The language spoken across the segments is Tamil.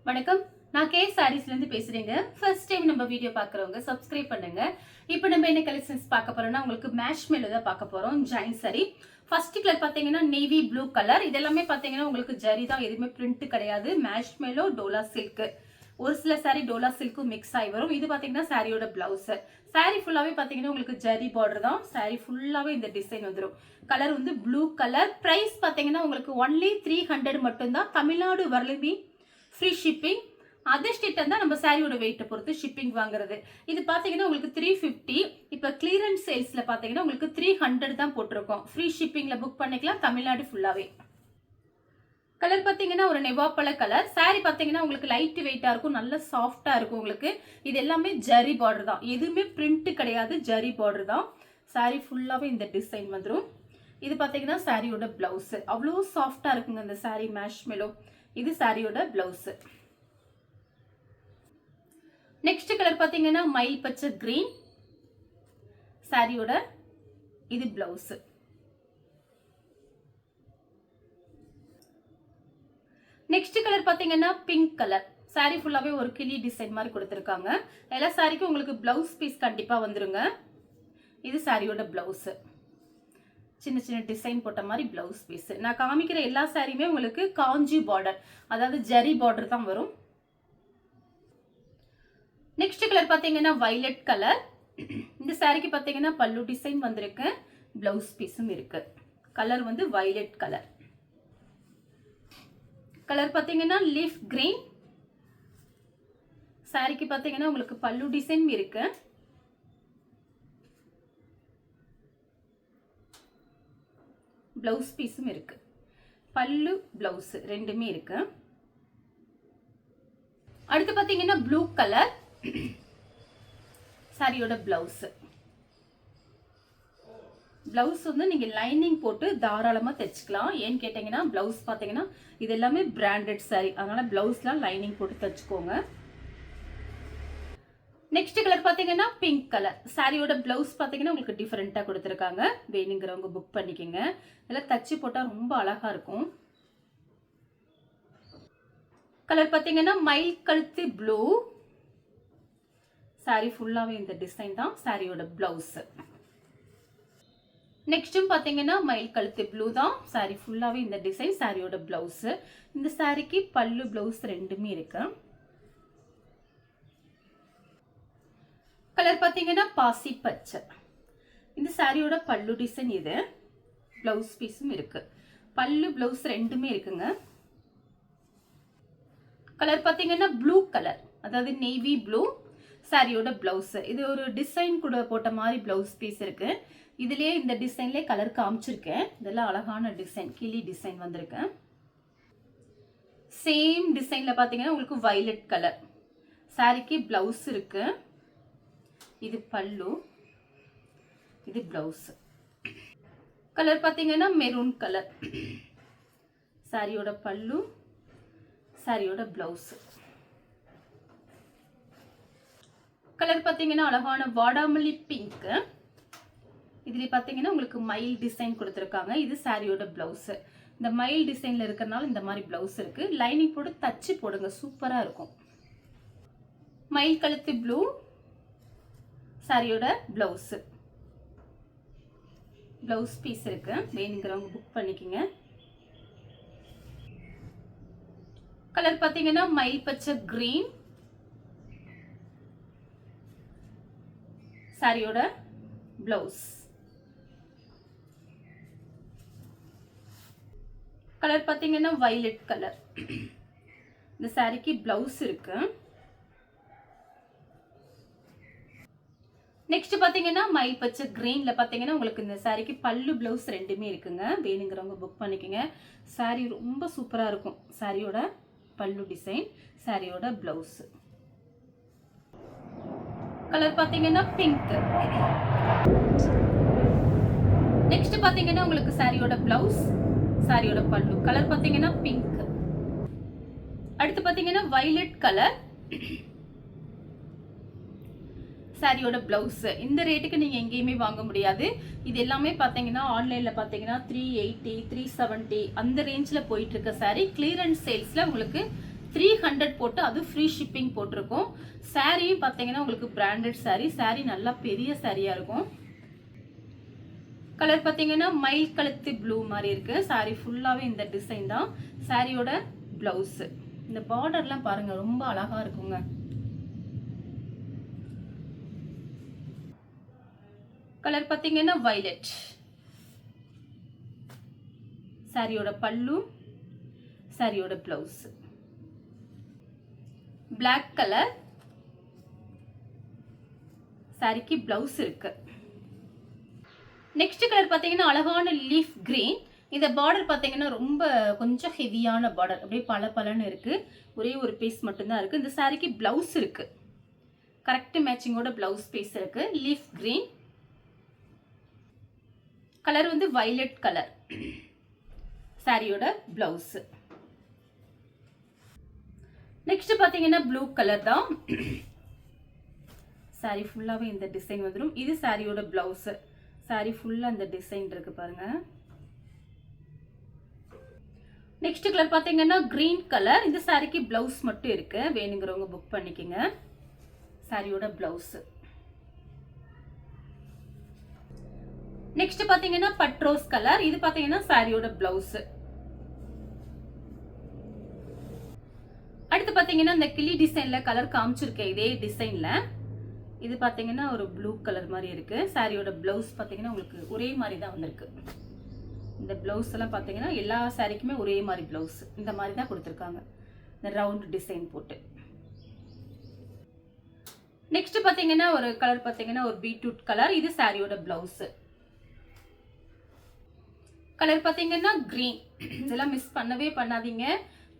வணக்கம். நான் கே சாரீஸ்ல இருந்து பேசுறேங்க. ஃபர்ஸ்ட் டைம் நம்ம வீடியோ பார்க்குறவங்க சப்ஸ்கிரைப் பண்ணுங்க. இப்போ நம்ம என்ன கலெக்ஷன்ஸ் பார்க்க போறோம்னா உங்களுக்கு மேஷ் மேல தான் பார்க்க போறோம். Join sorry. ஃபர்ஸ்ட் கலர் பாத்தீங்கன்னா நேவி ப்ளூ கலர். இதெல்லாமே பாத்தீங்கன்னா உங்களுக்கு ஜரி தான், எதுவுமே பிரிண்ட் கிடையாது. மேஷ் மேலோ டோலா சில்க். ஒரு சில சாரி டோலா சில்க்கும் மிக்ஸ் ஆகி வரும். இது பாத்தீங்கன்னா சாரியோட பிளவுஸ். சாரி ஃபுல்லாவே பாத்தீங்கன்னா உங்களுக்கு ஜரி பார்டர் தான். சாரி ஃபுல்லாவே இந்த டிசைன் வந்துடும். கலர் வந்து ப்ளூ கலர். பிரைஸ் பாத்தீங்கன்னா உங்களுக்கு ஒன்லி 300 மட்டும்தான். தமிழ்நாடு வரலுமே ஃப்ரீ ஷிப்பிங். அதர் ஸ்டேட் தான் நம்ம சாரியோட வெயிட்டை பொறுத்து ஷிப்பிங் வாங்குறது. இது பாத்தீங்கன்னா உங்களுக்கு 350. இப்போ கிளியரன்ஸ் சேல்ஸ்ல பாத்தீங்கன்னா உங்களுக்கு 300 தான் போட்டிருக்கோம். ஃப்ரீ ஷிப்பிங்ல புக் பண்ணிக்கலாம் தமிழ்நாடு ஃபுல்லாவே. கலர் பாத்தீங்கன்னா ஒரு நெவாப்பழ கலர். சாரி பாத்தீங்கன்னா உங்களுக்கு லைட் வெயிட்டா இருக்கும், நல்ல சாஃப்டா இருக்கும் உங்களுக்கு. இது எல்லாமே ஜரி பார்டர் தான், எதுவுமே பிரிண்ட் கிடையாது, ஜரி பார்டர் தான். சாரி ஃபுல்லாவே இந்த டிசைன் வந்துடும். இது பாத்தீங்கன்னா சாரியோட பிளவுஸ். அவ்வளோ சாஃப்டா இருக்குங்க இந்த சாரி மேஷ் மெலோ. இது சாரியோட பிளவுஸ். நெக்ஸ்ட் கலர் பாத்தீங்கன்னா மயில் பச்சை கிரீன். சாரியோட இது பிளவுஸ். நெக்ஸ்ட் கலர் பாத்தீங்கன்னா பிங்க் கலர். சாரி ஃபுல்லாவே ஒரு கிளி டிசைன் மாதிரி கொடுத்திருக்காங்க. எல்லா சாரிக்கும் உங்களுக்கு பிளவுஸ் பீஸ் கண்டிப்பா வந்துருங்க. இது சாரியோட பிளவுஸ். சின்ன சின்ன டிசைன் போட்ட மாதிரி பிளவுஸ் பீஸ். நான் காமிக்கிற எல்லா சாரியுமே உங்களுக்கு காஞ்சி பார்டர், அதாவது ஜரி பார்டர் தான் வரும். நெக்ஸ்ட் கலர் பாத்தீங்கன்னா வயலட் கலர். இந்த சாரிக்கு பாத்தீங்கன்னா பல்லு டிசைன் வந்திருக்கு, பிளவுஸ் பீஸும் இருக்கு. கலர் வந்து வயலட் கலர். கலர் பாத்தீங்கன்னா லீஃப் கிரீன். சாரிக்கு பாத்தீங்கன்னா உங்களுக்கு பல்லு டிசைன் இருக்கு. பிளவுஸ் பீஸும் இருக்கு. பல்லு பிளவுஸ் ரெண்டுமே இருக்கு. அடுத்து பாத்தீங்கன்னா ப்ளூ கலர். சாரியோட பிளவுஸ். பிளவுஸ் வந்து நீங்க லைனிங் போட்டு தாராளமா தைச்சுக்கலாம். ஏன்னு கேட்டீங்கன்னா பிளவுஸ் பாத்தீங்கன்னா இது எல்லாமே பிராண்டட் சாரி, அதனால பிளவுஸ்லாம் லைனிங் போட்டு தைச்சுக்கோங்க. நெக்ஸ்ட் கலர் பாத்தீங்கன்னா பிங்க் கலர். சாரியோட பிளவுஸ் பாத்தீங்கன்னா உங்களுக்கு டிஃபரெண்டா கொடுத்துருக்காங்க. வேணுங்கிறவங்க புக் பண்ணிக்கோங்க. இதெல்லாம் தச்சு போட்டா ரொம்ப அழகா இருக்கும். கலர் பாத்தீங்கன்னா மயில் கழுத்து ப்ளூ. சாரி ஃபுல்லாவே இந்த டிசைன் தான். சாரியோட பிளவுஸ். நெக்ஸ்டும் பாத்தீங்கன்னா மயில் கழுத்து ப்ளூ தான். சாரி ஃபுல்லாவே இந்த டிசைன். சாரியோட பிளவுஸ். இந்த சாரிக்கு பல்லு பிளவுஸ் ரெண்டுமே இருக்கு. கலர் பாத்தீங்கன்னா பாசி பச்சை. இந்த சாரியோட பல்லு டிசைன் இது. பிளவுஸ் பீஸும் இருக்கு. பல்லு பிளவுஸ் ரெண்டுமே இருக்குங்க. கலர் பாத்தீங்கன்னா ப்ளூ கலர், அதாவது நேவி ப்ளூ. சாரியோட பிளவுஸ். இது ஒரு டிசைன் கூட போட்ட மாதிரி பிளவுஸ் பீஸ் இருக்கு. இதுலயே இந்த டிசைன்லயே கலர் காமிச்சிருக்கேன். இதெல்லாம் அழகான டிசைன், கிளி டிசைன் வந்திருக்கு. சேம் டிசைன்ல பாத்தீங்கன்னா உங்களுக்கு வயலட் கலர். சாரிக்கு பிளவுஸ் இருக்கு. இது பல்லு, இது பிளவுஸ். கலர் பாத்தீங்கன்னா மெரூன் கலர். சாரியோட பல்லு, சாரியோட பிளவுஸ். கலர் பாத்தீங்கன்னா அழகான வாடாமல்லி பிங்க். இதுல பாத்தீங்கன்னா உங்களுக்கு மயில் டிசைன் கொடுத்திருக்காங்க. இது சாரியோட பிளவுஸ். இந்த மயில் டிசைன்ல இருக்கறனால இந்த மாதிரி பிளவுஸ் இருக்கு. லைனிங் போட்டு தச்சு போடுங்க, சூப்பரா இருக்கும். மயில் கழுத்து ப்ளூ. சாரியோட பிளவுஸ். பிளவுஸ் பீஸ் இருக்கு. வேணுங்கிறவங்க புக் பண்ணிக்கங்க. கலர் பாத்தீங்கன்னா மயில் பச்சை கிரீன். சாரியோட பிளவுஸ். கலர் பாத்தீங்கன்னா வயலட் கலர். இந்த சாரிக்கு பிளவுஸ் இருக்கு. நெக்ஸ்ட் பாத்தீங்கன்னா மயில் பச்சை கிரீன்ல பாத்தீங்கன்னா உங்களுக்கு இந்த சாரிக்கு பல்லு பிளவுஸ் ரெண்டுமே இருக்குங்க. வேணுங்கிறவங்க புக் பண்ணிக்கங்க. சாரி ரொம்ப சூப்பரா இருக்கும். சாரியோட பல்லு டிசைன், சாரியோட பிளவுஸ். கலர் பாத்தீங்கன்னா பிங்க். நெக்ஸ்ட் பாத்தீங்கன்னா உங்களுக்கு சாரியோட பிளவுஸ், சாரியோட பல்லு. கலர் பாத்தீங்கன்னா பிங்க். அடுத்து பாத்தீங்கன்னா வயலட் கலர். சாரியோட பிளவுஸ். இந்த ரேட்டுக்கு நீங்க எங்கேயுமே வாங்க முடியாது. இது எல்லாமே பாத்தீங்கன்னா ஆன்லைன்ல பாத்தீங்கன்னா 380 370 அந்த ரேஞ்ச்ல போயிட்டு இருக்க சாரி கிளியரன்ஸ் சேல்ஸ்ல உங்களுக்கு 300 போட்டு அது ஃப்ரீ ஷிப்பிங் போட்டிருக்கோம். சாரியும் பார்த்தீங்கன்னா உங்களுக்கு பிராண்டட் சாரி நல்லா பெரிய சாரியா இருக்கும். கலர் பார்த்தீங்கன்னா மயில் கழுத்து ப்ளூ மாதிரி இருக்கு. சாரி ஃபுல்லாவே இந்த டிசைன் தான். சாரியோட பிளவுஸ். இந்த பார்டர்லாம் பாருங்க ரொம்ப அழகா இருக்குங்க. கலர் பார்த்தீங்கன்னா வயலட். சாரியோட பல்லு, சாரியோட பிளவுஸ். பிளாக் கலர் சாரிக்கு பிளவுஸ் இருக்கு. நெக்ஸ்ட் கலர் பார்த்தீங்கன்னா அழகான லீஃப் கிரீன். இந்த பார்டர் பார்த்தீங்கன்னா ரொம்ப கொஞ்சம் ஹெவியான பார்டர், அப்படியே பளபளன்னு இருக்கு. ஒரே ஒரு பீஸ் மட்டும்தான் இருக்கு. இந்த சாரிக்கு பிளவுஸ் இருக்கு. கரெக்ட் மேட்சிங்கோட பிளவுஸ் பீஸ் இருக்கு. லீஃப் கிரீன் கலர் வந்து வயலட் கலர். சாரியோட பிளவுஸ். நெக்ஸ்ட் பார்த்தீங்கன்னா ப்ளூ கலர் தான். சாரி ஃபுல்லாவே இந்த டிசைன் வந்துடும். இது சாரியோட பிளவுஸ். சாரி ஃபுல்லா இந்த டிசைன் இருக்கு பாருங்க. நெக்ஸ்ட் கலர் பார்த்தீங்கன்னா கிரீன் கலர். இந்த சாரிக்கு பிளவுஸ் மட்டும் இருக்கு. வேணுங்கிறவங்க புக் பண்ணிக்கங்க. சாரியோட பிளவுஸ். நெக்ஸ்ட் பார்த்தீங்கன்னா பட்ரோஸ் கலர். இது பார்த்தீங்கன்னா சாரியோட பிளவுஸ். அடுத்து பார்த்தீங்கன்னா இந்த கிளி டிசைன்ல கலர் காமிச்சிருக்கேன். இதே டிசைன்ல இது பார்த்தீங்கன்னா ஒரு ப்ளூ கலர் மாதிரி இருக்கு. சாரியோட பிளவுஸ் பார்த்தீங்கன்னா உங்களுக்கு ஒரே மாதிரி தான் வந்திருக்கு. இந்த பிளவுஸ் எல்லாம் பார்த்தீங்கன்னா எல்லா சாரிக்குமே ஒரே மாதிரி பிளவுஸ் இந்த மாதிரி தான் கொடுத்துருக்காங்க. இந்த ரவுண்ட் டிசைன் போட்டு. நெக்ஸ்ட் பார்த்தீங்கன்னா ஒரு கலர் பார்த்தீங்கன்னா ஒரு பீட்ரூட் கலர். இது சாரியோட பிளவுஸ். கலர் பார்த்தீங்கன்னா கிரீன். இதெல்லாம் மிஸ் பண்ணவே பண்ணாதீங்க.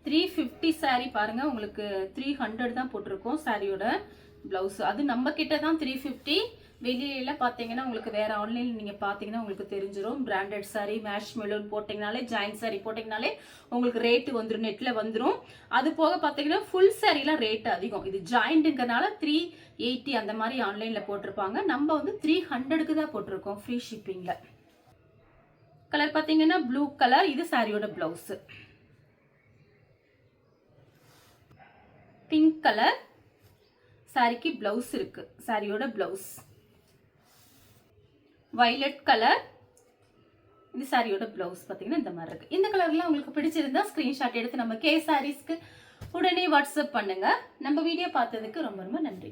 350 சாரி பாருங்க, உங்களுக்கு 300 தான் போட்டிருக்கோம் சாரியோட பிளவுஸ். அது நம்ம கிட்ட தான் 350. வெளியில பாத்தீங்கன்னா உங்களுக்கு வேற ஆன்லைன்ல நீங்க பாத்தீங்கன்னா உங்களுக்கு தெரிஞ்சிடும். பிராண்டட் சாரி மேஷ் மெலூன் போட்டீங்கனாலே, ஜாயின் சாரி போட்டீங்கனாலே உங்களுக்கு ரேட் வந்துடும், நெட்ல வந்துடும். அது போக பாத்தீங்கன்னா ஃபுல் சாரிலாம் ரேட் அதிகம். இது ஜாயிண்ட்ங்கறனால 380 அந்த மாதிரி ஆன்லைன்ல போட்டிருப்பாங்க. நம்ம வந்து 300க்கு தான் போட்டிருக்கோம் ஃப்ரீ ஷிப்பிங்ல. கலர் பாத்தீங்கன்னா ப்ளூ கலர். இது சாரியோட பிளவுஸ். Pink colour. சாரிக்கு பிளவுஸ் இருக்கு. சாரியோட பிளவுஸ். Violet colour. இந்த சாரியோட பிளவுஸ் பாத்தீங்கன்னா இந்த மாதிரி இருக்கு. இந்த கலர்லாம் உங்களுக்கு பிடிச்சிருந்தா ஸ்கிரீன்ஷாட் எடுத்து நம்ம கே சாரீஸ்க்கு உடனே வாட்ஸ்அப் பண்ணுங்க. நம்ம வீடியோ பார்த்ததுக்கு ரொம்ப ரொம்ப நன்றி.